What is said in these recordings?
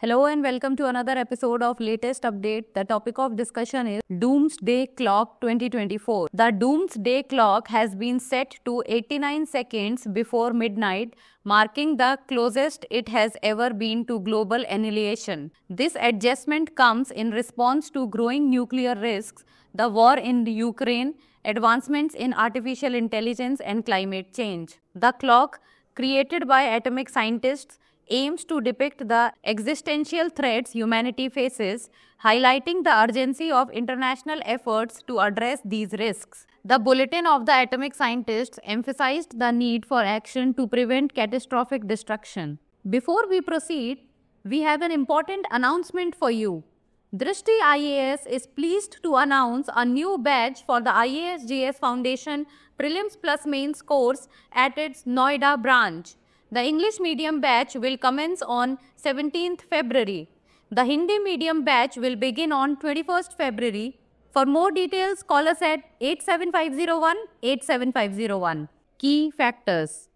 Hello and welcome to another episode of Latest Update. The topic of discussion is Doomsday Clock 2024. The Doomsday Clock has been set to 89 seconds before midnight, marking the closest it has ever been to global annihilation. This adjustment comes in response to growing nuclear risks, the war in Ukraine, advancements in artificial intelligence and climate change. The clock, created by atomic scientists, aims to depict the existential threats humanity faces, highlighting the urgency of international efforts to address these risks. The Bulletin of the Atomic Scientists emphasized the need for action to prevent catastrophic destruction. Before we proceed, we have an important announcement for you. Drishti IAS is pleased to announce a new batch for the IAS-GS Foundation Prelims Plus Mains course at its Noida branch. The English medium batch will commence on 17th February. The Hindi medium batch will begin on 21st February. For more details, call us at 87501-87501. Key factors: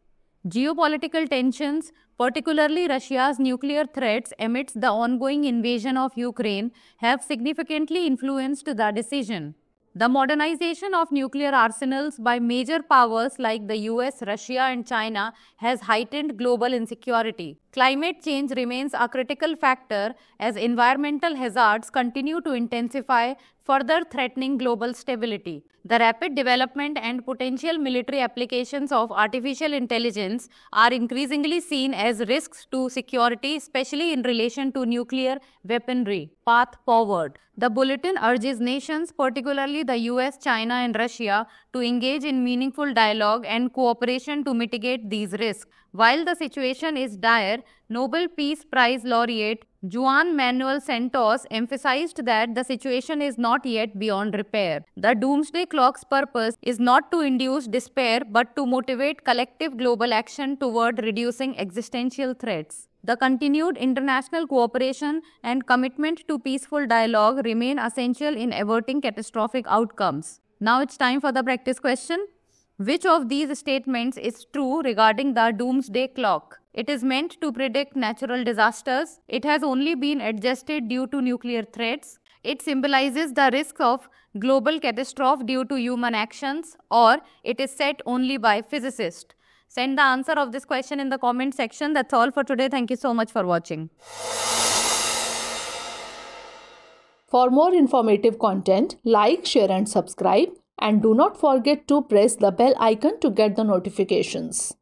geopolitical tensions, particularly Russia's nuclear threats amidst the ongoing invasion of Ukraine, have significantly influenced the decision. The modernization of nuclear arsenals by major powers like the US, Russia and China has heightened global insecurity. Climate change remains a critical factor as environmental hazards continue to intensify, further threatening global stability. The rapid development and potential military applications of artificial intelligence are increasingly seen as risks to security, especially in relation to nuclear weaponry. Path forward. The bulletin urges nations, particularly the US, China and Russia, to engage in meaningful dialogue and cooperation to mitigate these risks. While the situation is dire, Nobel Peace Prize laureate Juan Manuel Santos emphasized that the situation is not yet beyond repair. The Doomsday Clock's purpose is not to induce despair but to motivate collective global action toward reducing existential threats. The continued international cooperation and commitment to peaceful dialogue remain essential in averting catastrophic outcomes. Now it's time for the practice question. Which of these statements is true regarding the Doomsday Clock? It is meant to predict natural disasters. It has only been adjusted due to nuclear threats. It symbolizes the risk of global catastrophe due to human actions, or it is set only by physicists. Send the answer of this question in the comment section. That's all for today. Thank you so much for watching. For more informative content, like, share and subscribe. And do not forget to press the bell icon to get the notifications.